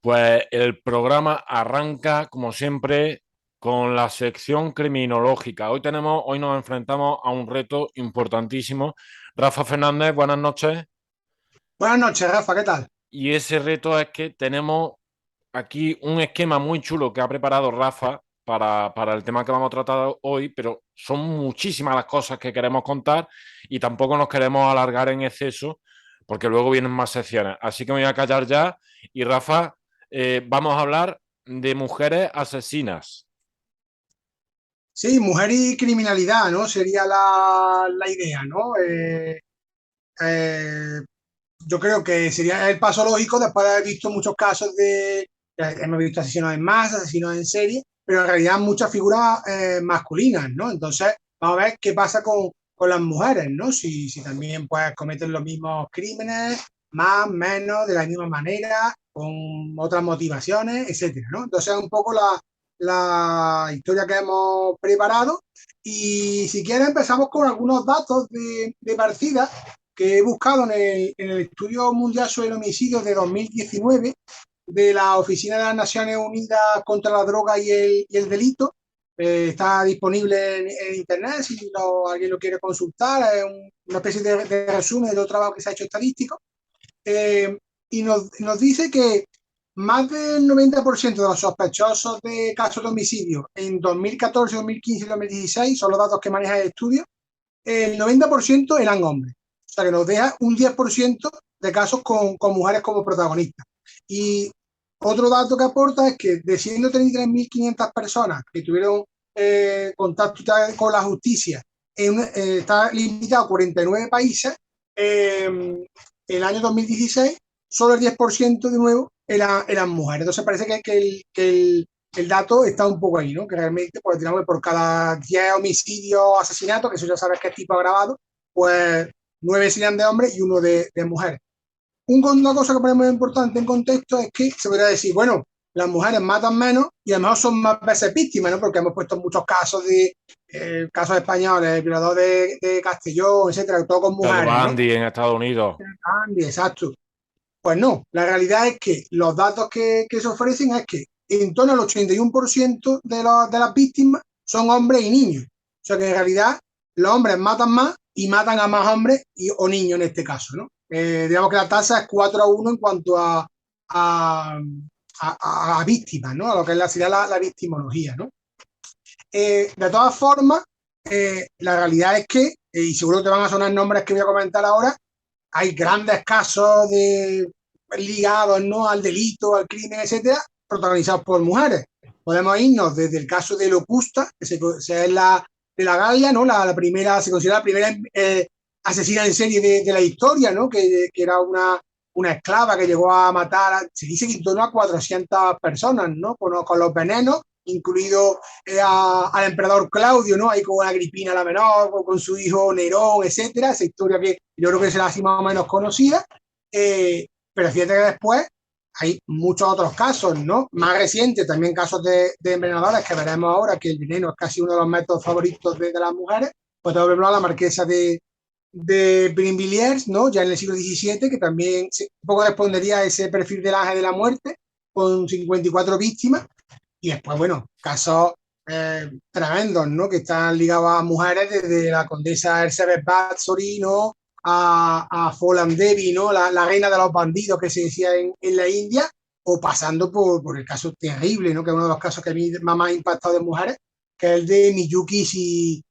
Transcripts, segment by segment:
Pues el programa arranca, como siempre, con la sección criminológica. Hoy nos enfrentamos a un reto importantísimo. Rafa Fernández, buenas noches. Buenas noches, Rafa, ¿qué tal? Y ese reto es que tenemos aquí un esquema muy chulo que ha preparado Rafa para el tema que vamos a tratar hoy, pero son muchísimas las cosas que queremos contar y tampoco nos queremos alargar en exceso porque luego vienen más secciones. Así que me voy a callar ya y Rafa, vamos a hablar de mujeres asesinas. Sí, mujer y criminalidad, ¿no? Sería la idea, ¿no? Eh, yo creo que sería el paso lógico después de haber visto muchos casos hemos visto asesinos en masa, asesinos en serie, pero en realidad muchas figuras masculinas, ¿no? Entonces, vamos a ver qué pasa con las mujeres, ¿no? Si también pues cometen los mismos crímenes, más, menos, de la misma manera, con otras motivaciones, etcétera, ¿no? Entonces, es un poco la historia que hemos preparado. Y si quieres empezamos con algunos datos de partida que he buscado en el Estudio Mundial sobre el Homicidio de 2019 de la Oficina de las Naciones Unidas contra la Droga y el Delito. Está disponible en Internet si alguien lo quiere consultar. Es una especie de resumen de todo el trabajo que se ha hecho estadístico. Eh, y nos dice que más del 90% de los sospechosos de casos de homicidio en 2014, 2015 y 2016 son los datos que maneja el estudio. El 90% eran hombres. O sea, que nos deja un 10% de casos con mujeres como protagonistas. Y otro dato que aporta es que de 133.500 personas que tuvieron contacto con la justicia, está limitado a 49 países, el año 2016, solo el 10% de nuevo eran mujeres. Entonces parece que el dato está un poco ahí, ¿no? Que realmente, pues, digamos que por cada 10 homicidios, asesinatos, que eso ya sabes que es tipo agravado, pues 9 serían de hombres y uno de mujeres. Una cosa que ponemos importante en contexto es que se podría decir, bueno, las mujeres matan menos y a lo mejor son más veces víctimas, ¿no? Porque hemos puesto muchos casos casos españoles, el violador de Castellón, etcétera, todo con Ted mujeres, ¿no? Bundy en Estados Unidos. Exacto. Pues no, la realidad es que los datos que se ofrecen es que en torno al 81% de las víctimas son hombres y niños. O sea que en realidad los hombres matan más y matan a más hombres o niños en este caso, ¿no? Digamos que la tasa es 4-1 en cuanto a, a víctimas, ¿no? A lo que sería la victimología, ¿no? De todas formas, la realidad es que, y seguro que te van a sonar nombres que voy a comentar ahora, hay grandes casos ligados, ¿no?, al delito, al crimen, etcétera, protagonizados por mujeres. Podemos irnos desde el caso de Locusta, que es de la Galia, ¿no? La primera, se considera la primera asesina en serie de la historia, ¿no? Que era una esclava que llegó a matar, se dice que en torno a 400 personas, ¿no? Con los venenos, incluido al emperador Claudio, ¿no? Ahí con Agripina la menor, con su hijo Nerón, etcétera. Esa historia que yo creo que será así más o menos conocida. Pero fíjate que después hay muchos otros casos, ¿no? Más recientes, también casos de envenenadores que veremos ahora, que el veneno es casi uno de los métodos favoritos de las mujeres. Pues tengo que hablar la marquesa de Brinvilliers, ¿no? Ya en el siglo XVII, que también un poco respondería a ese perfil del ángel de la muerte, con 54 víctimas. Y después, bueno, casos tremendos, ¿no? Que están ligados a mujeres, desde la condesa Elizabeth Bathory, ¿no? A Folland Devi, ¿no? La reina de los bandidos que se decía en la India, o pasando por el caso terrible, ¿no? Que es uno de los casos que a mí más ha impactado de mujeres, que es el de Miyuki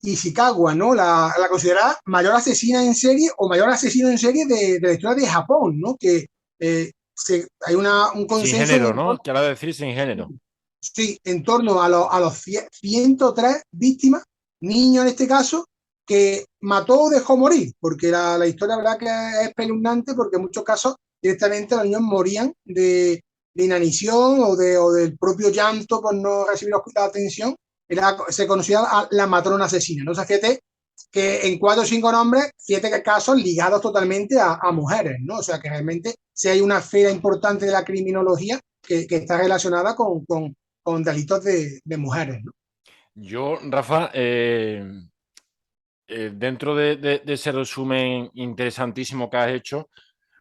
Ishikawa, ¿no? La considerada mayor asesina en serie o mayor asesino en serie de la historia de Japón, ¿no? Que hay un Sin consenso género, ¿no? Quiero decir sin género. sí, en torno a los 103 víctimas, niños en este caso, que mató o dejó morir, porque la historia, la verdad, que es espeluznante, porque en muchos casos directamente los niños morían de inanición o del propio llanto por no recibir la atención. Se conocía la matrona asesina, ¿no? O sea, fíjate que en 4 o 5 nombres, 7 casos ligados totalmente a mujeres, ¿no? O sea, que realmente si hay una esfera importante de la criminología que está relacionada con delitos de mujeres, ¿no? Yo, Rafa, dentro de ese resumen interesantísimo que has hecho,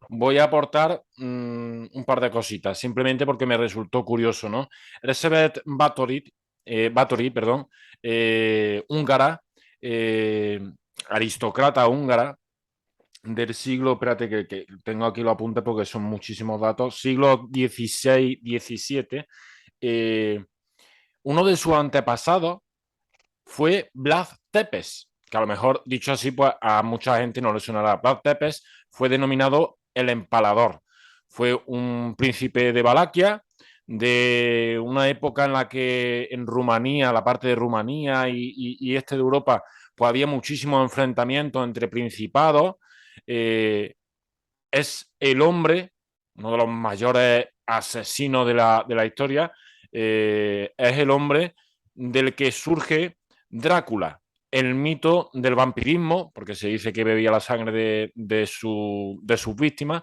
voy a aportar un par de cositas, simplemente porque me resultó curioso, ¿no? Elizabeth Báthory, perdón, húngara, eh, aristócrata húngara del siglo, espérate que tengo aquí los apuntes porque son muchísimos datos, siglo XVI, XVII. Uno de sus antepasados fue Vlad Tepes, que a lo mejor dicho así, pues a mucha gente no le sonará. Vlad Tepes fue denominado el Empalador. Fue un príncipe de Valaquia, de una época en la que en Rumanía, la parte de Rumanía y este de Europa, pues había muchísimos enfrentamientos entre principados. Eh, es el hombre, uno de los mayores asesinos de la historia, es el hombre del que surge Drácula, el mito del vampirismo, porque se dice que bebía la sangre de sus víctimas,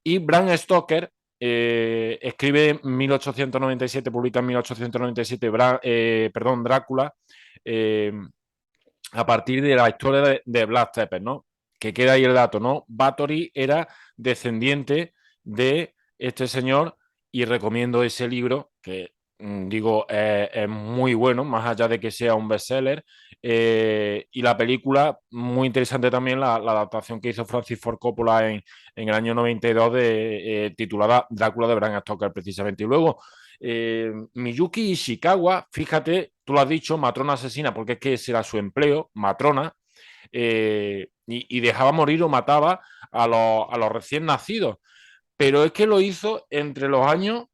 y Bram Stoker escribe en 1897, publica en 1897, perdón, Drácula, eh, a partir de la historia de Vlad Tepes, ¿no? Que queda ahí el dato, ¿no? Báthory era descendiente de este señor y recomiendo ese libro que digo es muy bueno, más allá de que sea un bestseller. Y la película, muy interesante también la adaptación que hizo Francis Ford Coppola en el año 92 titulada Drácula de Bram Stoker precisamente. Y luego Miyuki Ishikawa, fíjate, tú lo has dicho, matrona asesina, porque es que ese era su empleo, matrona, y dejaba morir o mataba a los recién nacidos. Pero es que lo hizo entre los años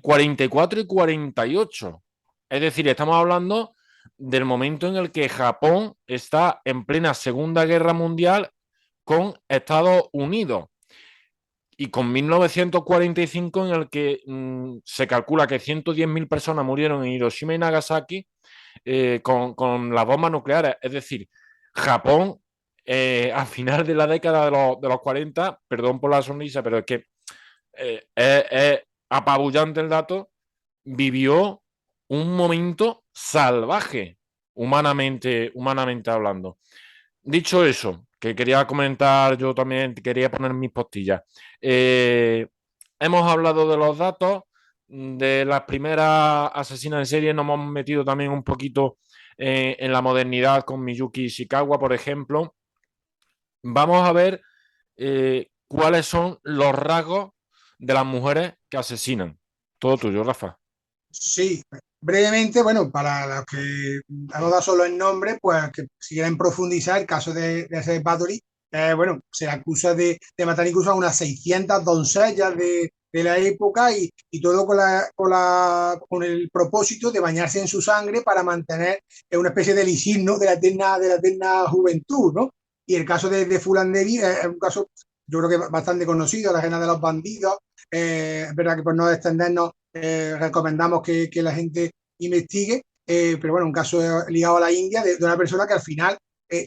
44 y 48. Es decir, estamos hablando del momento en el que Japón está en plena Segunda Guerra Mundial con Estados Unidos y con 1945 en el que se calcula que 110.000 personas murieron en Hiroshima y Nagasaki con las bombas nucleares. Es decir, Japón a final de la década de los 40, perdón por la sonrisa, pero es que es apabullante el dato, vivió un momento salvaje, humanamente hablando. Dicho eso, que quería comentar, yo también quería poner mis postillas. Hemos hablado de los datos, de las primeras asesinas en serie, nos hemos metido también un poquito en la modernidad con Miyuki Ishikawa, por ejemplo. Vamos a ver cuáles son los rasgos de las mujeres que asesinan. Todo tuyo, Rafa. Sí, brevemente, bueno, para los que hemos dado solo el nombre, pues que si quieren profundizar, el caso de ese Bathory, bueno, se le acusa de matar incluso a unas 600 doncellas de la época y todo con el propósito de bañarse en su sangre para mantener una especie de elixir, ¿no? De la eterna juventud, ¿no? Y el caso de Fulan Devi es un caso, yo creo que bastante conocido, la reina de los bandidos. Es verdad que por no extendernos recomendamos que la gente investigue, pero bueno, un caso ligado a la India de una persona que al final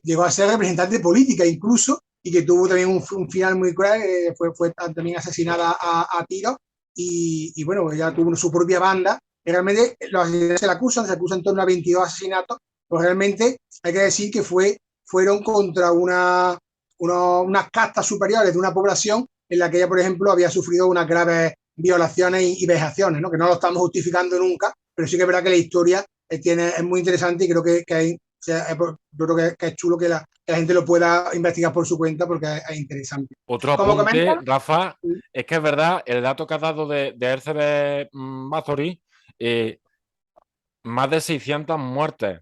llegó a ser representante política incluso y que tuvo también un final muy cruel, fue también asesinada a tiros y bueno, ella tuvo su propia banda. Y realmente los asesinos se le acusan en torno a 22 asesinatos, pues realmente hay que decir que fueron contra unas castas superiores de una población en la que ella, por ejemplo, había sufrido unas graves violaciones y vejaciones, ¿no? Que no lo estamos justificando nunca, pero sí que es verdad que la historia es muy interesante y creo que hay, o sea, yo creo que es chulo que la gente lo pueda investigar por su cuenta porque es interesante. Otro Como apunte, comentan, Rafa, es que es verdad, el dato que has dado de Elizabeth Bathory, más de 600 muertes.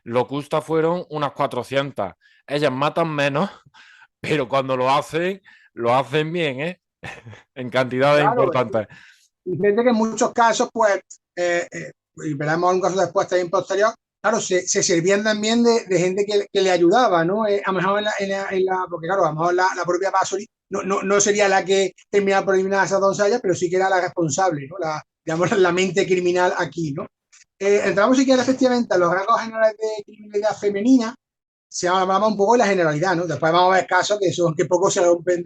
Locusta fueron unas 400. Ellas matan menos, pero cuando lo hacen bien, ¿eh? En cantidades claro, importantes. y fíjate que en muchos casos, pues, y veremos un caso después también posterior, claro, se servían también de gente que le ayudaba, ¿no? A lo mejor porque claro, a lo mejor la propia Pasori no sería la que terminaba por eliminar a esa doncella, pero sí que era la responsable, ¿no? Digamos, la mente criminal aquí, ¿no? Entramos si quieres efectivamente a los rasgos generales de criminalidad femenina, se hablaba un poco de la generalidad, ¿no? Después vamos a ver casos que poco se rompen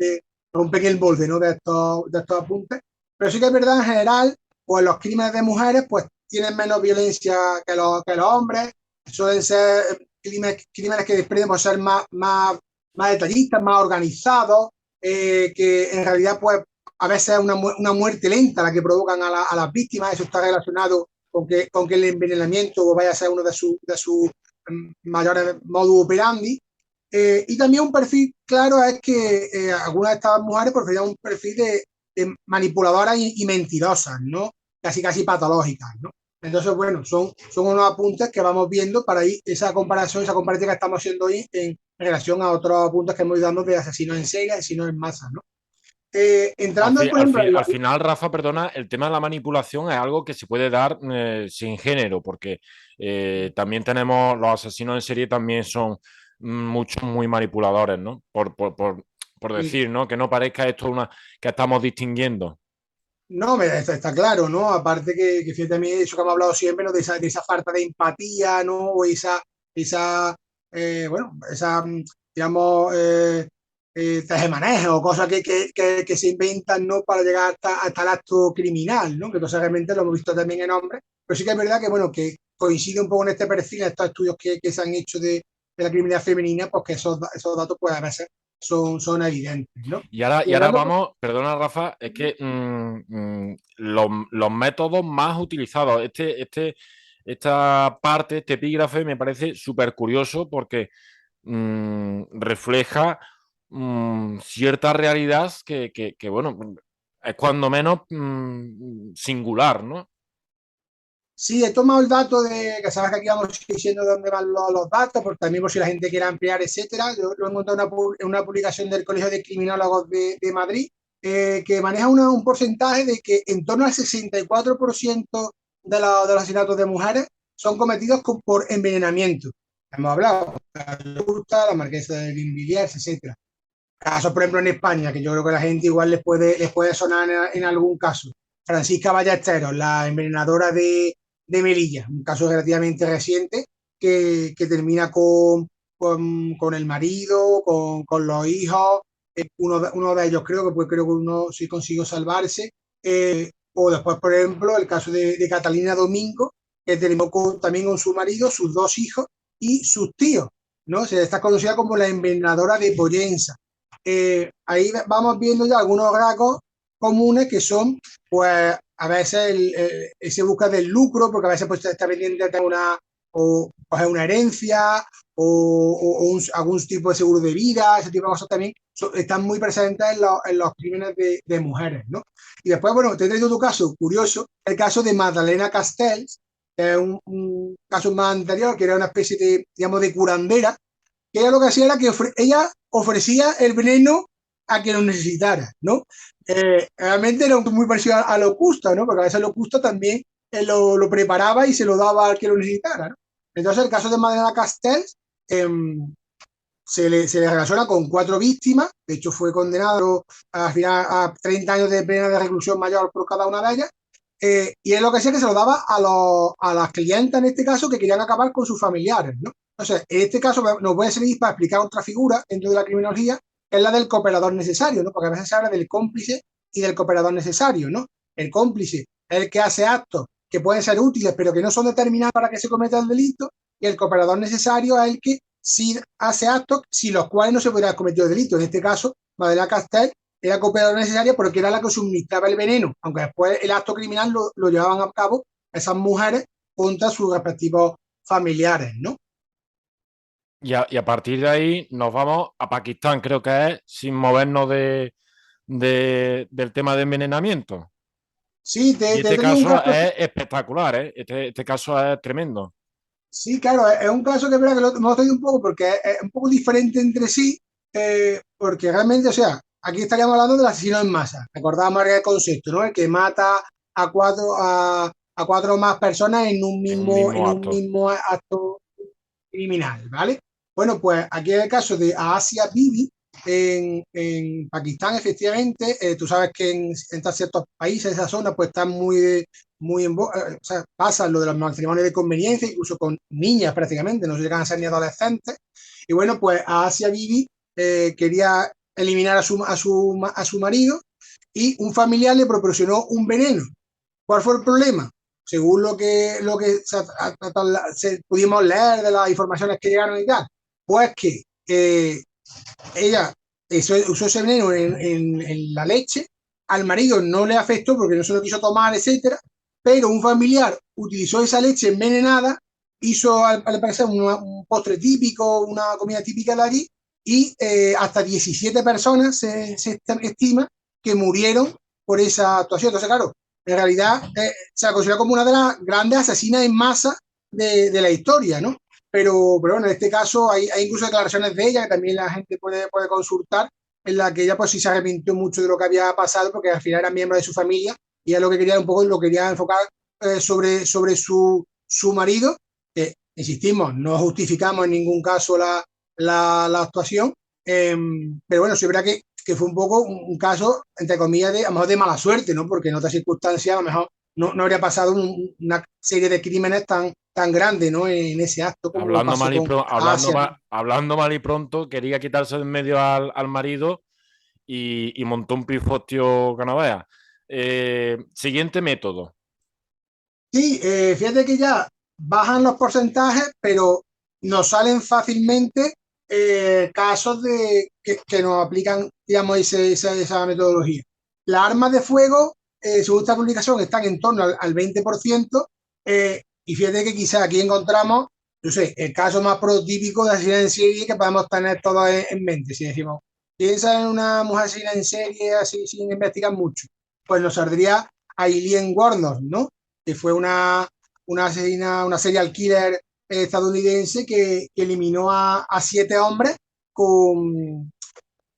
el molde, ¿no? De estos apuntes. Pero sí que es verdad, en general, pues los crímenes de mujeres, pues tienen menos violencia que los hombres, suelen ser crímenes que desprenden por ser más detallistas, más organizados, que en realidad pues a veces es una muerte lenta la que provocan a las víctimas. Eso está relacionado con que el envenenamiento vaya a ser uno de sus mayores modus operandi. Y también un perfil claro es que algunas de estas mujeres preferían un perfil de manipuladoras y mentirosas, ¿no? Casi patológicas, ¿no? Entonces, bueno, son unos apuntes que vamos viendo para ir esa comparación, esa comparativa que estamos haciendo hoy en relación a otros apuntes que hemos ido dando de asesinos en serie, asesinos en masa, ¿no? Entrando, por ejemplo, Al final, Rafa, perdona, el tema de la manipulación es algo que se puede dar sin género, porque también tenemos los asesinos en serie también son muchos muy manipuladores, ¿no? Por decir, ¿no? Que no parezca esto una que estamos distinguiendo. no, está claro, ¿no? Aparte que fíjate a mí, eso que hemos hablado siempre, ¿no? De esa falta de empatía, ¿no? O esa bueno, esa, digamos, tejemanejes o cosas que se inventan, ¿no? Para llegar hasta el acto criminal, ¿no? Que entonces realmente lo hemos visto también en hombres, pero sí que es verdad que, bueno, que coincide un poco en este perfil, en estos estudios que se han hecho de la criminalidad femenina, pues que esos datos, pues a veces son evidentes, ¿no? Y Y ahora entrando, vamos, perdona Rafa, es que los métodos más utilizados, esta parte, este epígrafe me parece súper curioso porque refleja cierta realidad bueno, es cuando menos singular, ¿no? sí, he tomado el dato de que sabes que aquí vamos diciendo dónde van los datos, porque también por si la gente quiere ampliar, etcétera. Yo lo he encontrado en una publicación del Colegio de Criminólogos de Madrid, que maneja un porcentaje de que en torno al 64% de los asesinatos de mujeres son cometidos por envenenamiento. Hemos hablado de la Marquesa de Bimbiliers, etcétera. Casos, por ejemplo, en España, que yo creo que a la gente igual les puede sonar en algún caso. Francisca Ballesteros, la envenenadora de Melilla, un caso relativamente reciente que termina con el marido, con los hijos, uno de ellos creo que uno sí consiguió salvarse. O después, por ejemplo, el caso de Catalina Domingo, que terminó también con su marido, sus dos hijos y sus tíos, ¿no? Se está conocida como la envenenadora de Pollensa. Ahí vamos viendo ya algunos rasgos comunes que son, pues, a veces ese busca del lucro, porque a veces pues, está pendiente de pues, una herencia algún tipo de seguro de vida, ese tipo de cosas también están muy presentes en los crímenes de mujeres, ¿no? Y después, bueno, te he traído tu caso curioso, el caso de Magdalena Castells, que es un caso más anterior, que era una especie de, digamos, de curandera, que ella lo que hacía era que ella ofrecía el veneno a quien lo necesitara, ¿no? Realmente era muy parecido a Locusta, ¿no? Porque a veces Locusta también lo preparaba y se lo daba al que lo necesitara, ¿no? Entonces, el caso de Madeleine Castells eh, se le relaciona con 4 víctimas, de hecho fue condenado al final a 30 años de pena de reclusión mayor por cada una de ellas, y es lo que hacía que se lo daba a las clientas, en este caso, que querían acabar con sus familiares, ¿no? Entonces, en este caso nos puede servir para explicar otra figura dentro de la criminología, que es la del cooperador necesario, ¿no? Porque a veces se habla del cómplice y del cooperador necesario, ¿no? El cómplice es el que hace actos que pueden ser útiles, pero que no son determinados para que se cometa el delito, y el cooperador necesario es el que sí hace actos sin los cuales no se podría haber cometido el delito. En este caso, Madeleine Castel era cooperadora necesaria porque era la que suministraba el veneno, aunque después el acto criminal lo llevaban a cabo esas mujeres contra sus respectivos familiares, ¿no? Y a partir de ahí nos vamos a Pakistán, creo que es, sin movernos del tema de envenenamiento. Sí, Y te este traigo un caso caso. es espectacular, ¿eh? Este caso es tremendo. Sí, claro, es un caso que, es verdad que lo hemos traído un poco porque es un poco diferente entre sí, porque realmente, o sea, aquí estaríamos hablando del asesino en masa. Recordamos el concepto, ¿no? El que mata a cuatro más personas En un mismo en un acto. mismo acto criminal, ¿vale? Bueno, pues aquí es el caso de Asia Bibi en Pakistán, efectivamente. Tú sabes que en ciertos países, esa zona, pues están muy o sea, pasa lo de los matrimonios de conveniencia, incluso con niñas prácticamente, no se llegan a ser ni adolescentes. Y bueno, pues a Asia Bibi quería eliminar a su marido y un familiar le proporcionó un veneno. ¿Cuál fue el problema? Según lo que pudimos leer de las informaciones que llegaron y tal, pues que ella usó ese veneno en la leche, al marido no le afectó porque no se lo quiso tomar, etcétera, pero un familiar utilizó esa leche envenenada, hizo al parecer un postre típico, una comida típica de allí, y hasta 17 personas se estima que murieron por esa actuación. Entonces, claro, en realidad se la considera como una de las grandes asesinas en masa de la historia, ¿no? Pero bueno, en este caso hay incluso declaraciones de ella que también la gente puede consultar, en la que ella pues sí se arrepintió mucho de lo que había pasado, porque al final era miembro de su familia y ella lo que quería un poco, lo quería enfocar sobre su marido, que insistimos, no justificamos en ningún caso la actuación, pero bueno, sí es verdad que fue un poco un caso, entre comillas, a lo mejor de mala suerte, ¿no? Porque en otras circunstancias a lo mejor no habría pasado una serie de crímenes tan grande, ¿no? En ese acto como Hablando pasó mal y, con Asia. hablando mal y pronto, quería quitarse de en medio al marido y montó un pifostio que no vea. Siguiente método. Sí, fíjate que ya bajan los porcentajes, pero nos salen fácilmente casos que nos aplican, digamos, esa metodología. Las armas de fuego, según esta publicación, están en torno al 20%, y fíjate que quizás aquí encontramos, yo sé, el caso más prototípico de asesina en serie que podemos tener todos en mente. Si decimos, piensa en una mujer asesina en serie, así sin investigar mucho, pues nos saldría Aileen Wuornos, ¿no? Que fue una asesina, una serial killer estadounidense que eliminó a 7 hombres con,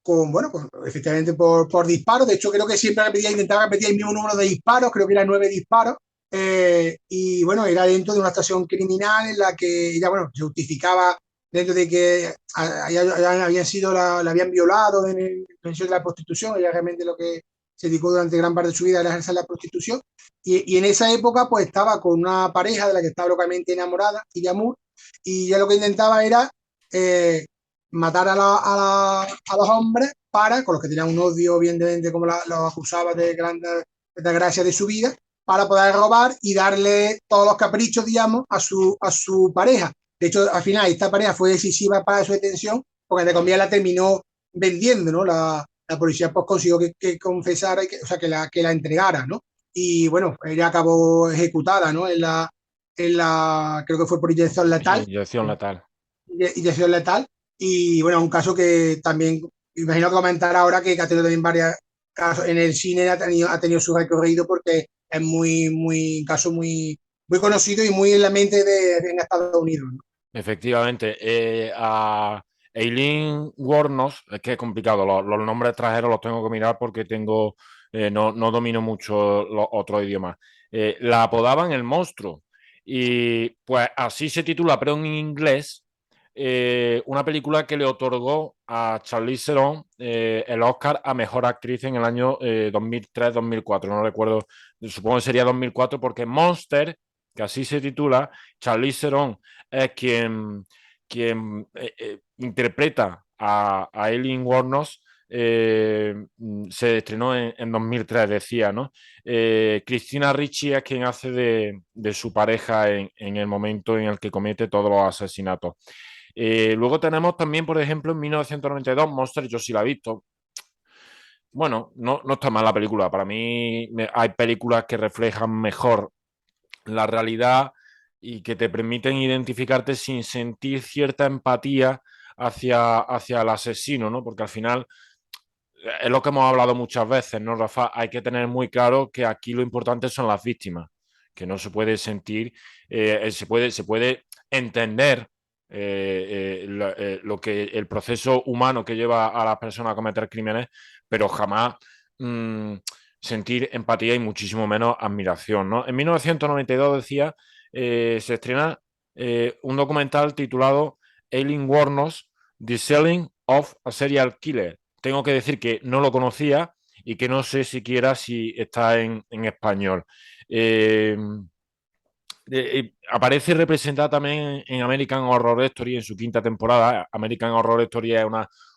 bueno, pues, efectivamente por disparos. De hecho, creo que siempre intentaba repetir el mismo número de disparos, creo que eran 9 disparos. Y bueno, era dentro de una estación criminal en la que ella, bueno, se justificaba dentro de que habían sido la habían violado en el pensión de la prostitución. Ella realmente lo que se dedicó durante gran parte de su vida era ejercer la prostitución. Y en esa época, pues estaba con una pareja de la que estaba locamente enamorada, Tia Moore, y ya lo que intentaba era matar a los hombres con los que tenían un odio, evidentemente, como los acusaba de grandes desgracias de su vida, para poder robar y darle todos los caprichos, digamos, a su pareja. De hecho, al final, esta pareja fue decisiva para su detención, porque de comida la terminó vendiendo, ¿no? La policía pues consiguió que confesara, o sea, que la entregara, ¿no? Y bueno, ella acabó ejecutada, ¿no? Creo que fue por inyección Sí, letal, inyección letal. inyección letal. Y bueno, un caso que también, imagino que comentar ahora que ha tenido también varios casos en el cine, ha tenido su recorrido porque es un caso muy conocido y muy en la mente en Estados Unidos, ¿no? Efectivamente. A Eileen Wuornos, es que es complicado, los nombres extranjeros los tengo que mirar porque no domino mucho los otros idiomas. La apodaban el monstruo y pues así se titula, pero en inglés, una película que le otorgó a Charlize Theron el Oscar a Mejor Actriz en el año 2003-2004, no recuerdo, supongo que sería 2004 porque Monster, que así se titula, Charlize Theron es quien interpreta a Eileen Wuornos. Se estrenó en 2003, decía, ¿no? Cristina Ricci es quien hace de su pareja en el momento en el que comete todos los asesinatos. Luego tenemos también, por ejemplo, en 1992, Monster, yo sí la he visto. Bueno, no está mal la película. Para mí hay películas que reflejan mejor la realidad y que te permiten identificarte sin sentir cierta empatía hacia el asesino, ¿no? Porque al final es lo que hemos hablado muchas veces, ¿no, Rafa? Hay que tener muy claro que aquí lo importante son las víctimas, que no se puede sentir, se puede entender lo que el proceso humano que lleva a las personas a cometer crímenes, pero jamás mmm, sentir empatía y muchísimo menos admiración, ¿no? En 1992 decía, se estrena un documental titulado Aileen Wuornos, The Selling of a Serial Killer. Tengo que decir que no lo conocía y que no sé siquiera si está en español. Eh, Aparece representada también en American Horror Story en su quinta temporada. American Horror Story es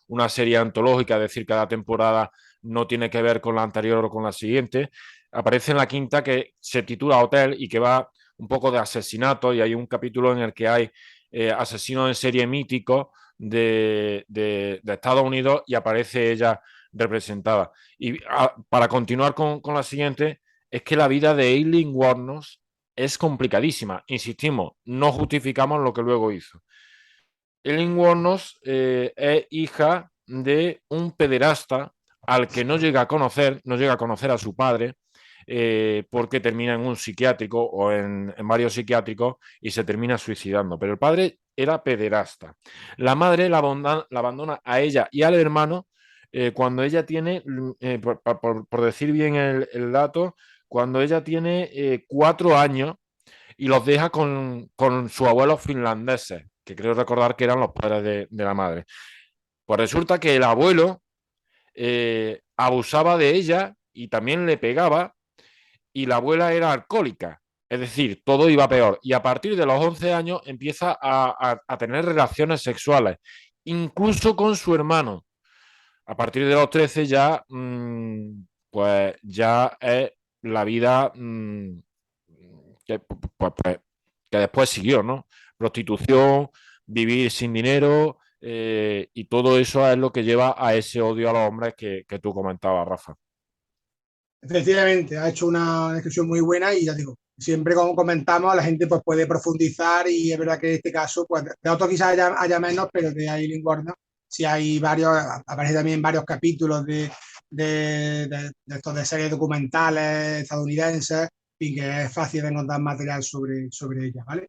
una serie antológica, es decir, cada temporada no tiene que ver con la anterior o con la siguiente. Aparece en la quinta, que se titula Hotel y que va un poco de asesinato, y hay un capítulo en el que hay asesinos en serie míticos de Estados Unidos y aparece ella representada. Y para continuar con la siguiente, es que la vida de Aileen Wuornos es complicadísima. Insistimos, no justificamos lo que luego hizo. Aileen Wuornos es hija de un pederasta al que no llega a conocer, no llega a conocer a su padre, porque termina en un psiquiátrico o en varios psiquiátricos y se termina suicidando. Pero el padre era pederasta. La madre la abandona a ella y al hermano cuando ella tiene, por decir bien el dato, cuando ella tiene 4 años y los deja con sus abuelos finlandeses, que creo recordar que eran los padres de la madre. Pues resulta que el abuelo abusaba de ella y también le pegaba, y la abuela era alcohólica. Es decir, todo iba peor. Y a partir de los 11 años empieza a tener relaciones sexuales, incluso con su hermano. A partir de los 13 ya, pues ya es la vida que, que después siguió, ¿no? Prostitución, vivir sin dinero, y todo eso es lo que lleva a ese odio a los hombres que tú comentabas, Rafa. Efectivamente, ha hecho una descripción muy buena y ya digo, siempre como comentamos, la gente pues puede profundizar y es verdad que en este caso, pues de otros quizás haya menos, pero de Aileen Wuornos sí hay varios, aparece también varios capítulos de estos de series documentales estadounidenses y que es fácil de encontrar material sobre ella, ¿vale?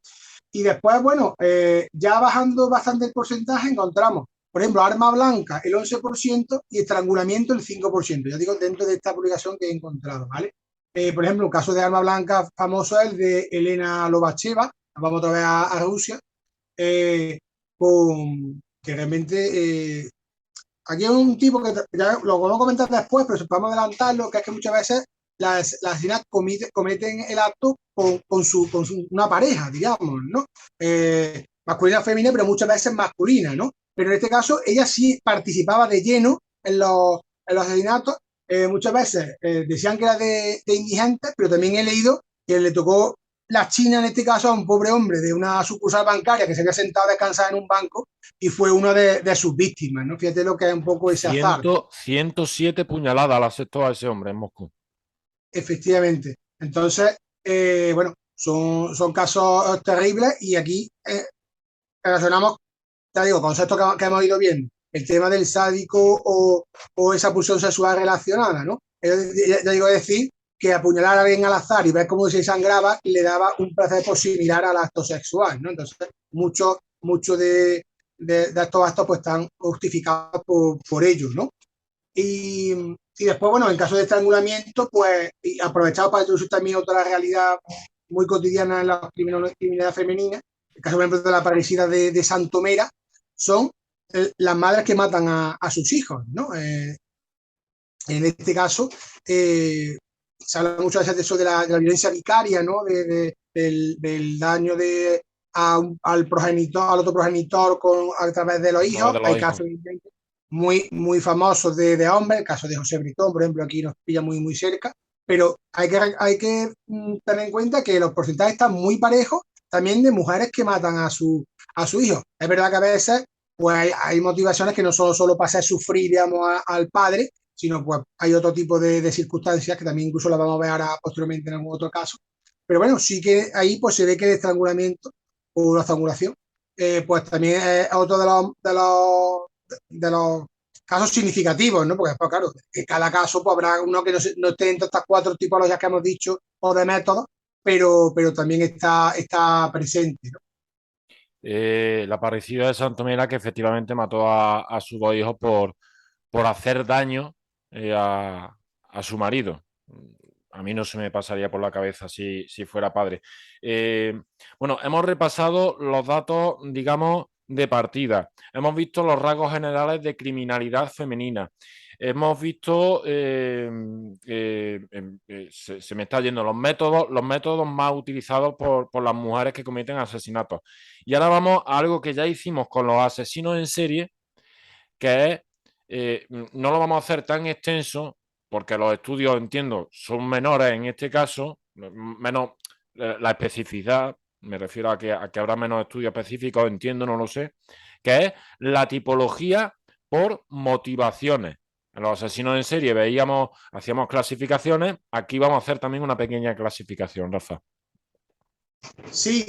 Y después, bueno, ya bajando bastante el porcentaje, encontramos, por ejemplo, arma blanca el 11% y estrangulamiento el 5%. Ya digo, dentro de esta publicación que he encontrado, ¿vale? Por ejemplo, un caso de arma blanca famoso es el de Elena Lobacheva, vamos otra vez a Rusia, eh, que realmente aquí hay un tipo que ya lo vamos a comentar después, pero si podemos adelantarlo, que es que muchas veces las asesinas cometen el acto con una pareja, digamos, ¿no? Masculina o femenina, pero muchas veces masculina, ¿no? Pero en este caso ella sí participaba de lleno en los asesinatos. Muchas veces decían que era de indigentes, pero también he leído que le tocó la China en este caso a un pobre hombre de una sucursal bancaria que se había sentado a descansar en un banco y fue uno de sus víctimas, ¿no? Fíjate lo que es un poco ese azar. 107 puñaladas le aceptó a ese hombre en Moscú. Efectivamente. Entonces, bueno, son casos terribles y aquí relacionamos, te digo, conceptos que hemos ido viendo. El tema del sádico o esa pulsión sexual relacionada, ¿no? Ya digo, decir que apuñalar a alguien al azar y ver cómo se sangraba le daba un placer por similar al acto sexual, ¿no? Entonces, mucho de estos actos pues están justificados por ellos, ¿no? Y después, bueno, en caso de estrangulamiento, pues aprovechado para introducir también otra realidad muy cotidiana en la criminalidad femenina, el caso, por ejemplo, de la parecida de Santomera, son las madres que matan a sus hijos, ¿no? En este caso, se habla muchas veces de eso, de la violencia vicaria, ¿no? Del daño al progenitor, al otro progenitor a través de los A través hijos. de los Hay hijos. casos muy famosos de hombres, el caso de José Britón, por ejemplo, aquí nos pilla muy cerca, pero hay que tener en cuenta que los porcentajes están muy parejos también de mujeres que matan a su hijo. Es verdad que a veces pues hay motivaciones que no son solo para hacer sufrir, digamos, al padre, sino pues hay otro tipo de circunstancias que también incluso las vamos a ver ahora posteriormente en algún otro caso. Pero bueno, sí que ahí pues se ve que el estrangulamiento o la estrangulación pues también es otro de los casos significativos, ¿no? Porque, pues, claro, en cada caso pues, habrá uno que no esté entre estas cuatro tipologías que hemos dicho o de métodos, pero también está presente, ¿no? La parecida de Santomera que efectivamente mató a sus dos hijos por hacer daño a su marido. A mí no se me pasaría por la cabeza si fuera padre. Bueno, hemos repasado los datos, digamos, de partida. Hemos visto los rasgos generales de criminalidad femenina. Hemos visto, se me está yendo los métodos más utilizados por las mujeres que cometen asesinatos. Y ahora vamos a algo que ya hicimos con los asesinos en serie, que es, no lo vamos a hacer tan extenso porque los estudios, entiendo, son menores en este caso, menos la especificidad. me refiero a que habrá menos estudios específicos, entiendo, no lo sé, que es la tipología por motivaciones. En los asesinos en serie hacíamos clasificaciones, aquí vamos a hacer también una pequeña clasificación, Rafa. Sí,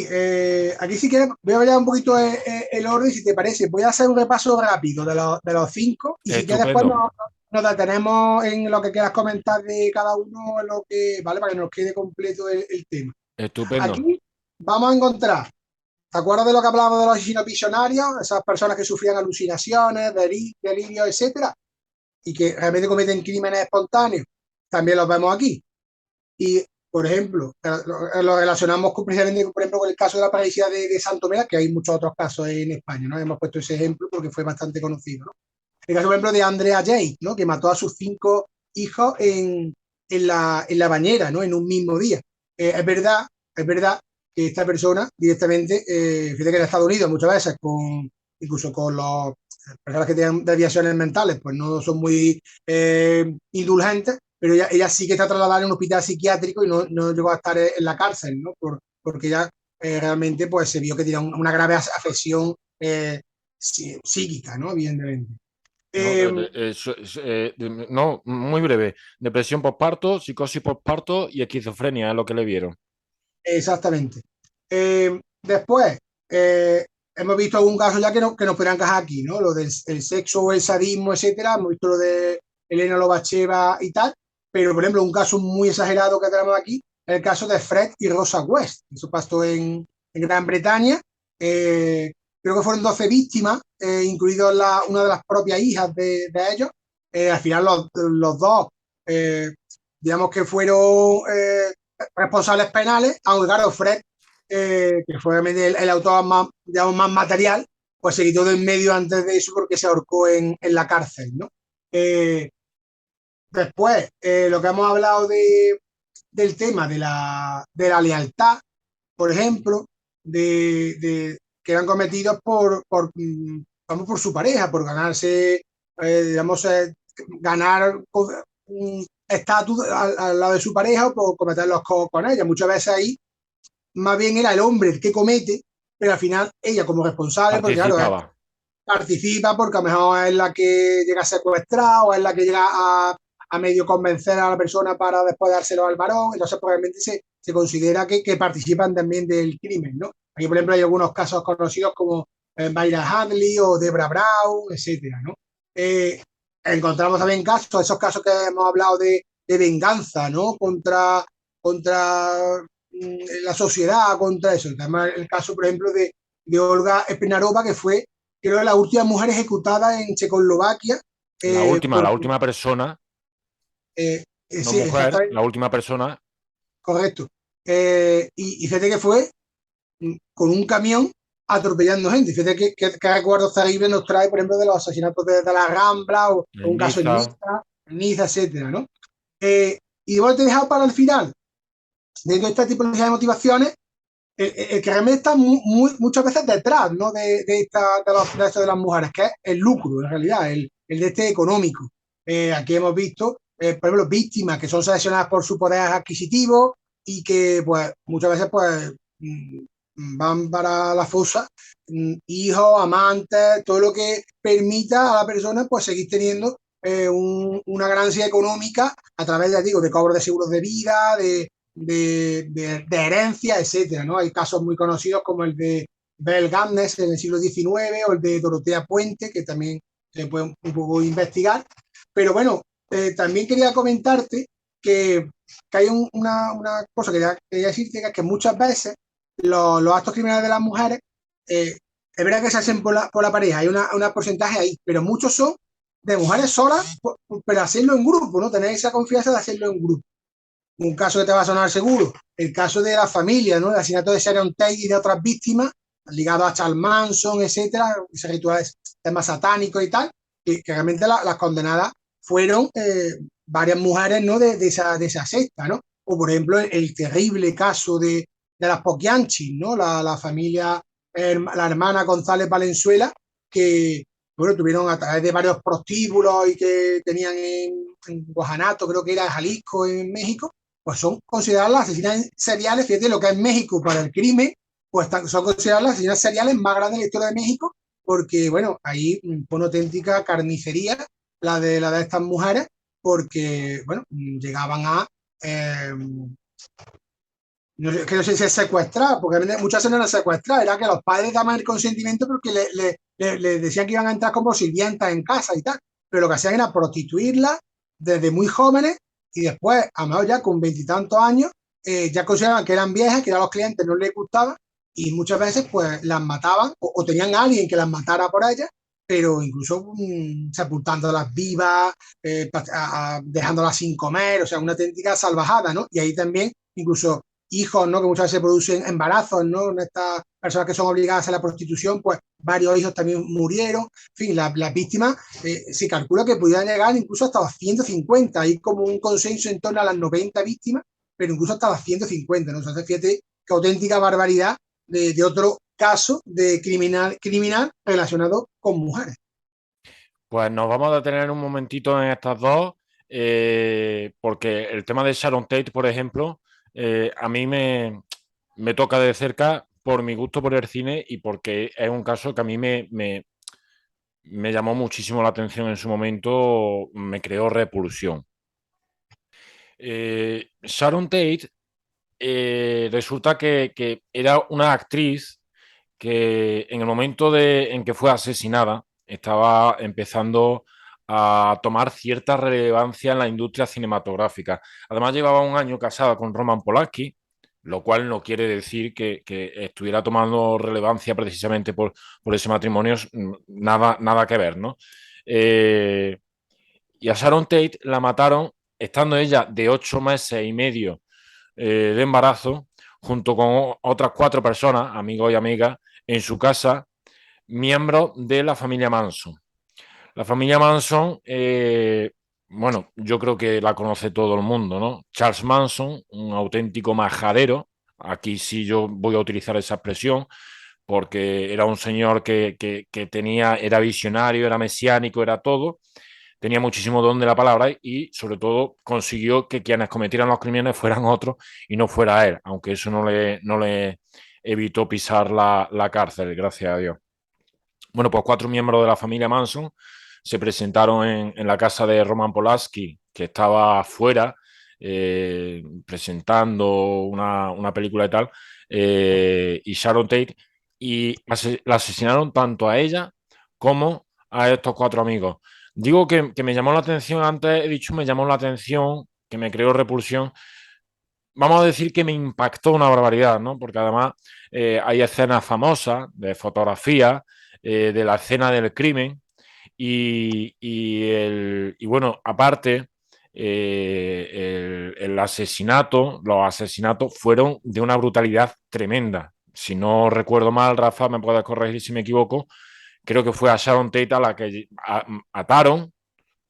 aquí sí que voy a ver un poquito el orden, si te parece. Voy a hacer un repaso rápido de los cinco y si quieres después Estupendo, nos detenemos en lo que quieras comentar de cada uno, lo que, ¿vale? Para que nos quede completo el tema. estupendo. Aquí vamos a encontrar, ¿te acuerdas de lo que hablábamos de los asesinos visionarios? Esas personas que sufrían alucinaciones, delirios, etcétera, y que realmente cometen crímenes espontáneos. También los vemos aquí. Y, por ejemplo, lo relacionamos precisamente, por ejemplo, con el caso de la parecida de Santomera, que hay muchos otros casos en España, ¿no? Hemos puesto ese ejemplo porque fue bastante conocido, ¿no? El caso, por ejemplo, de Andrea Jay, ¿no? Que mató a sus 5 hijos en la bañera, ¿no? En un mismo día. Es verdad que esta persona directamente, fíjate que en Estados Unidos muchas veces, incluso con las personas que tienen desviaciones mentales, pues no son muy indulgentes, pero ella sí que está trasladada en un hospital psiquiátrico y no llegó a estar en la cárcel, ¿no? Porque ella realmente pues se vio que tenía una grave afección psíquica, ¿no? Evidentemente. No, Eh, no, muy breve. Depresión postparto, psicosis postparto y esquizofrenia es lo que le vieron. Exactamente. Después, hemos visto algún caso ya que nos podría encajar aquí, ¿no? Lo del el sexo, el sadismo, etcétera. Hemos visto lo de Elena Lobacheva y tal. Pero, por ejemplo, un caso muy exagerado que tenemos aquí es el caso de Fred y Rosa West. Eso pasó en Gran Bretaña. Creo que fueron 12 víctimas, incluidos una de las propias hijas de ellos. Al final, los dos, digamos que fueron responsables penales, aunque claro, Fred, que fue el autor más, digamos, más material, pues se quitó de en medio antes de eso porque se ahorcó en la cárcel, ¿no? Eh, Después, lo que hemos hablado del tema de la lealtad, por ejemplo, que eran cometidos vamos, por su pareja, por ganarse, digamos, ganar un estatus al lado de su pareja o por cometerlos con ella. Muchas veces ahí más bien era el hombre el que comete, pero al final ella como responsable, porque claro, Participaba. participa porque a lo mejor es la que llega a secuestrar o es la que llega a medio convencer a la persona para después dárselo al varón, entonces probablemente se considera que participan también del crimen, ¿no? Aquí, por ejemplo, hay algunos casos conocidos como Mayra Hadley o Debra Brown, etcétera, ¿no? Encontramos también casos, esos casos que hemos hablado de venganza, ¿no? Contra la sociedad, contra eso. Además, el caso, por ejemplo, de Olga Spinarova, que fue, creo, la última mujer ejecutada en Checoslovaquia. La Porque, última persona, no sí, mujer, exactamente, la última persona. correcto. Y fíjate que fue con un camión atropellando gente. Fíjate que recuerdos terribles nos trae, por ejemplo, de los asesinatos de la Rambla o En un caso en Niza. Niza, etcétera, ¿no? Y igual te he dejado para el final, dentro de esta tipología de motivaciones, el que realmente está muchas veces detrás, ¿no? De esto de las mujeres, que es el lucro, en realidad, el de este económico. Aquí hemos visto, por ejemplo, víctimas que son seleccionadas por su poder adquisitivo y que, pues, muchas veces, pues, van para la fosa, hijos, amantes, todo lo que permita a la persona, pues, seguir teniendo una ganancia económica a través, ya digo, de cobro de seguros de vida, de herencia, etcétera, ¿no? Hay casos muy conocidos como el de Belle Gardner en el siglo XIX o el de Dorotea Puente, que también se puede un poco investigar. Pero bueno, también quería comentarte que hay una cosa que quería decirte, que es que muchas veces los actos criminales de las mujeres, es verdad que se hacen por la pareja, hay una porcentaje ahí, pero muchos son de mujeres solas, pero hacerlo en grupo, ¿no? Tener esa confianza de hacerlo en grupo. Un caso que te va a sonar seguro, el caso de la familia, ¿no? El asesinato de Sharon Tate y de otras víctimas, ligados a Charles Manson, etcétera, ese rituales, temas satánicos y tal, que realmente las condenadas fueron varias mujeres, ¿no? De esa secta, ¿no? O por ejemplo, el terrible caso de las Poquianchi, ¿no? La familia, la hermana González Valenzuela, que, bueno, tuvieron a través de varios prostíbulos y que tenían en Guajanato, creo que era Jalisco, en México, pues son consideradas las asesinas seriales, fíjate lo que es México para el crimen, pues son consideradas las asesinas seriales más grandes de la historia de México, porque, bueno, ahí fue una auténtica carnicería la de estas mujeres, porque, bueno, llegaban a, eh, no sé, que no sé si es secuestrar, porque muchas veces no eran secuestrar, era que los padres daban el consentimiento porque le decían que iban a entrar como sirvientas en casa y tal, pero lo que hacían era prostituirlas desde muy jóvenes y después, a lo mejor ya con veintitantos años, ya consideraban que eran viejas, que a los clientes no les gustaba y muchas veces pues las mataban o tenían a alguien que las matara por ellas, pero incluso sepultándolas vivas, dejándolas sin comer, o sea, una auténtica salvajada, ¿no? Y ahí también incluso hijos, ¿no? Que muchas veces producen embarazos, ¿no? Estas personas que son obligadas a la prostitución, pues varios hijos también murieron. En fin, las víctimas se calcula que pudieran llegar incluso hasta los 150. Hay como un consenso en torno a las 90 víctimas, pero incluso hasta las 150, ¿no? Entonces, fíjate qué auténtica barbaridad de otro caso de criminal relacionado con mujeres. Pues nos vamos a detener un momentito en estas dos, porque el tema de Sharon Tate, por ejemplo, a mí me toca de cerca por mi gusto por el cine y porque es un caso que a mí me llamó muchísimo la atención en su momento, me creó repulsión. Sharon Tate resulta que era una actriz que en el momento en que fue asesinada estaba empezando a tomar cierta relevancia en la industria cinematográfica. Además, llevaba un año casada con Roman Polanski, lo cual no quiere decir que estuviera tomando relevancia precisamente por ese matrimonio, nada, nada que ver, ¿no? Eh, y a Sharon Tate la mataron estando ella de 8 meses y medio de embarazo, junto con otras 4 personas, amigos y amigas, en su casa, miembros de la familia Manson. La familia Manson, bueno, yo creo que la conoce todo el mundo, ¿no? Charles Manson, un auténtico majadero, aquí sí yo voy a utilizar esa expresión, porque era un señor que tenía, era visionario, era mesiánico, era todo, tenía muchísimo don de la palabra y sobre todo consiguió que quienes cometieran los crímenes fueran otros y no fuera él, aunque eso no le evitó pisar la cárcel, gracias a Dios. Bueno, pues 4 miembros de la familia Manson se presentaron en la casa de Roman Polanski, que estaba afuera presentando una película y tal, y Sharon Tate, y la asesinaron tanto a ella como a estos 4 amigos. Digo que me llamó la atención, antes he dicho me llamó la atención, que me creó repulsión. Vamos a decir que me impactó una barbaridad, ¿no? Porque además hay escenas famosas de fotografía de la escena del crimen y bueno, aparte, el asesinato, los asesinatos fueron de una brutalidad tremenda. Si no recuerdo mal, Rafa, me puedes corregir si me equivoco, creo que fue a Sharon Tate a la que ataron,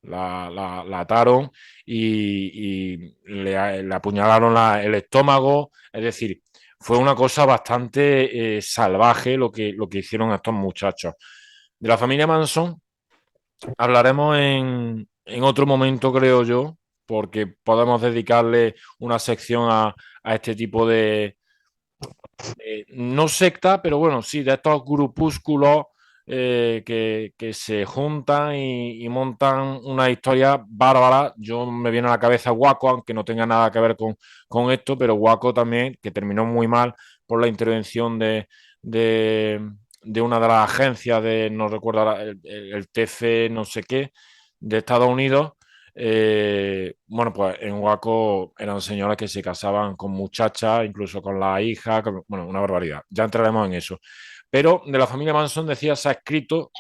la ataron y le apuñalaron el estómago. Es decir, fue una cosa bastante salvaje lo que hicieron estos muchachos. De la familia Manson hablaremos en otro momento, creo yo, porque podemos dedicarle una sección a este tipo no secta, pero bueno, sí, de estos grupúsculos que se juntan y montan una historia bárbara. Yo me viene a la cabeza Waco, aunque no tenga nada que ver con esto, pero Waco también, que terminó muy mal por la intervención de, de una de las agencias de, no recuerdo, el TF no sé qué, de Estados Unidos. Bueno, pues en Waco eran señoras que se casaban con muchachas, incluso con la hija, bueno, una barbaridad. Ya entraremos en eso. Pero de la familia Manson, decía, se ha escrito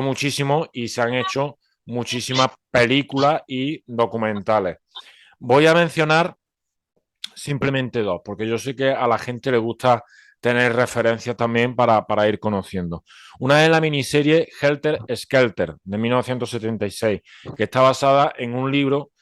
muchísimo y se han hecho muchísimas películas y documentales. Voy a mencionar simplemente dos, porque yo sé que a la gente le gusta tener referencias también para ir conociendo. Una es la miniserie Helter Skelter de 1976, que está basada en un libro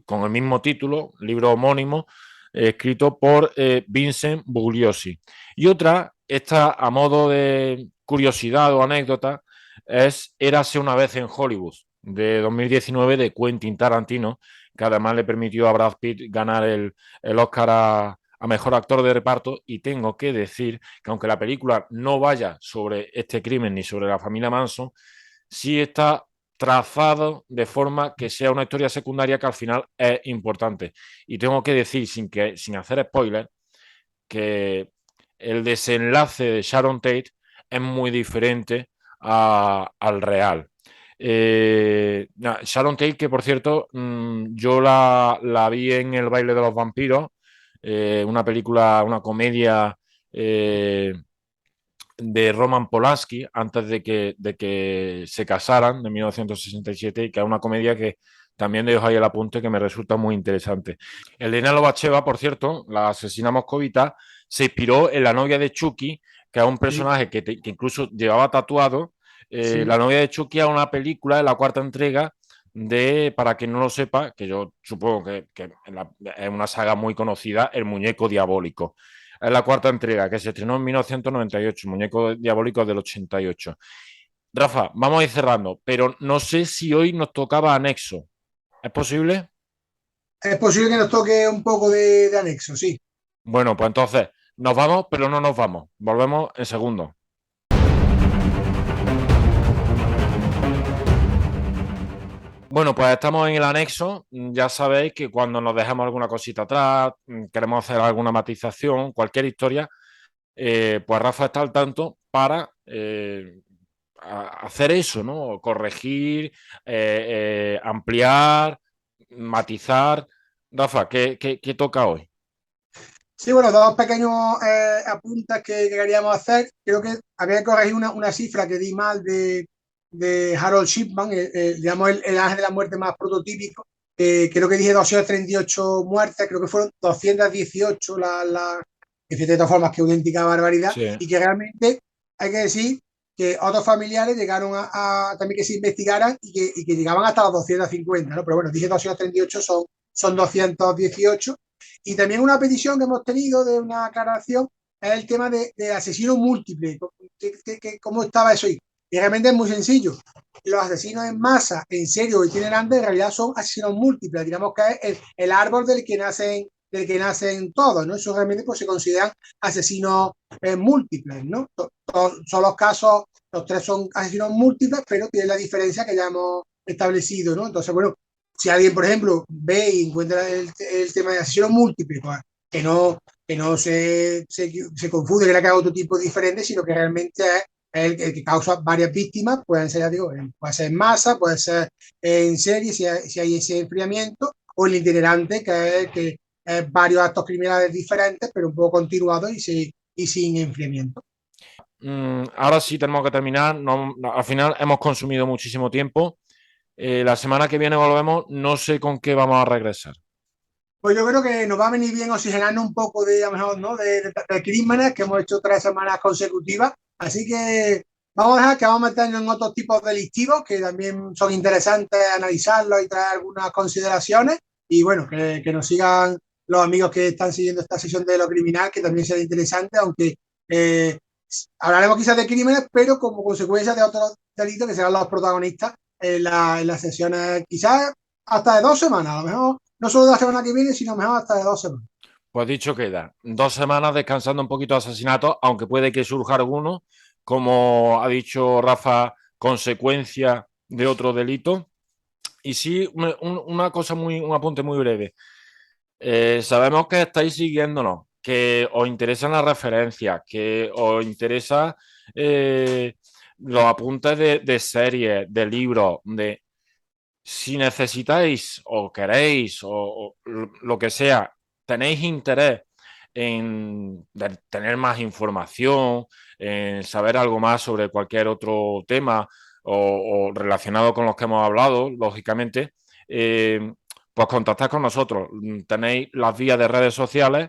con el mismo título, libro homónimo, escrito por Vincent Bugliosi. Y otra, esta a modo de curiosidad o anécdota, es Érase una vez en Hollywood, de 2019 de Quentin Tarantino, que además le permitió a Brad Pitt ganar el Oscar a mejor actor de reparto y tengo que decir que aunque la película no vaya sobre este crimen ni sobre la familia Manson, sí está trazado de forma que sea una historia secundaria que al final es importante. Y tengo que decir, sin hacer spoiler, que el desenlace de Sharon Tate es muy diferente al real. Sharon Tate, que por cierto, yo la vi en El baile de los vampiros, una película, una comedia de Roman Polanski antes de que se casaran, de 1967, y que es una comedia que también dejo ahí el apunte que me resulta muy interesante. Elena Lobacheva, por cierto, la asesina moscovita, se inspiró en la novia de Chucky, que es un Sí, personaje que incluso llevaba tatuado. sí. La novia de Chucky es una película de la cuarta entrega de, para quien no lo sepa, que yo supongo que es una saga muy conocida, El muñeco diabólico. Es la cuarta entrega que se estrenó en 1998, Muñeco Diabólico del 88. Rafa, vamos a ir cerrando, pero no sé si hoy nos tocaba anexo. ¿Es posible? Es posible que nos toque un poco de anexo, sí. Bueno, pues entonces nos vamos, pero no nos vamos. Volvemos en segundo. Bueno, pues estamos en el anexo. Ya sabéis que cuando nos dejamos alguna cosita atrás, queremos hacer alguna matización, cualquier historia, pues Rafa está al tanto para hacer eso, ¿no? Corregir, ampliar, matizar. Rafa, ¿qué toca hoy? Sí, bueno, dos pequeños apuntes que queríamos hacer. Creo que había que corregir una cifra que di mal de Harold Shipman, digamos el ángel de la muerte más prototípico. Creo que dije 238 muertes, creo que fueron 218 que de todas formas que auténtica barbaridad, Sí. y que realmente hay que decir que otros familiares llegaron también que se investigaran y que llegaban hasta los 250, ¿no? Pero bueno, dije 238, son 218. Y también una petición que hemos tenido de una aclaración es el tema de asesinos múltiples. ¿Cómo estaba eso ahí? Y realmente es muy sencillo. Los asesinos en masa, en serio, itinerantes, en realidad son asesinos múltiples. Digamos que es el árbol del que nacen todos, ¿no? Eso realmente pues, se consideran asesinos múltiples, ¿no? Son los casos, los tres son asesinos múltiples, pero tienen la diferencia que ya hemos establecido, ¿no? Entonces, bueno, si alguien, por ejemplo, ve y encuentra el tema de asesino múltiple, pues, que no se confunde, que haga otro tipo diferente, sino que realmente es el que causa varias víctimas, pueden ser, digo, puede ser en masa, puede ser en serie, si hay ese enfriamiento, o el itinerante, que es varios actos criminales diferentes, pero un poco continuados y sin enfriamiento. Ahora sí tenemos que terminar. Al final hemos consumido muchísimo tiempo. La semana que viene volvemos. No sé con qué vamos a regresar. Pues yo creo que nos va a venir bien oxigenarnos un poco a lo mejor, ¿no? de crímenes que hemos hecho 3 semanas consecutivas. Así que vamos a dejar que vamos a meternos en otros tipos delictivos que también son interesantes analizarlos y traer algunas consideraciones. Y bueno, que nos sigan los amigos que están siguiendo esta sesión de lo criminal, que también será interesante, aunque eh, hablaremos quizás de crímenes, pero como consecuencia de otros delitos que serán los protagonistas en las sesiones, quizás hasta de 2 semanas, a lo mejor no solo de la semana que viene, sino mejor hasta de 2 semanas. Pues dicho queda. 2 semanas descansando un poquito de asesinatos, aunque puede que surja alguno, como ha dicho Rafa, consecuencia de otro delito. Y sí, una cosa un apunte muy breve. Sabemos que estáis siguiéndonos, que os interesan las referencias, que os interesa los apuntes de series, de libros, de si necesitáis o queréis o lo que sea, tenéis interés en tener más información, en saber algo más sobre cualquier otro tema o relacionado con los que hemos hablado, lógicamente, pues contactad con nosotros. Tenéis las vías de redes sociales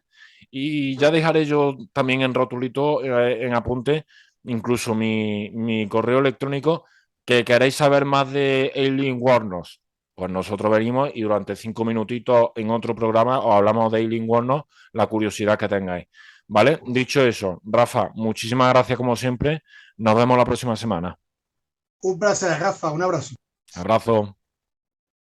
y ya dejaré yo también en rotulito, en apunte, incluso mi correo electrónico que queréis saber más de Aileen Warnos, pues nosotros venimos y durante 5 minutitos en otro programa os hablamos de Aileen Warnos, la curiosidad que tengáis. ¿Vale? Dicho eso, Rafa, muchísimas gracias como siempre. Nos vemos la próxima semana. Un placer, Rafa, un abrazo. Abrazo.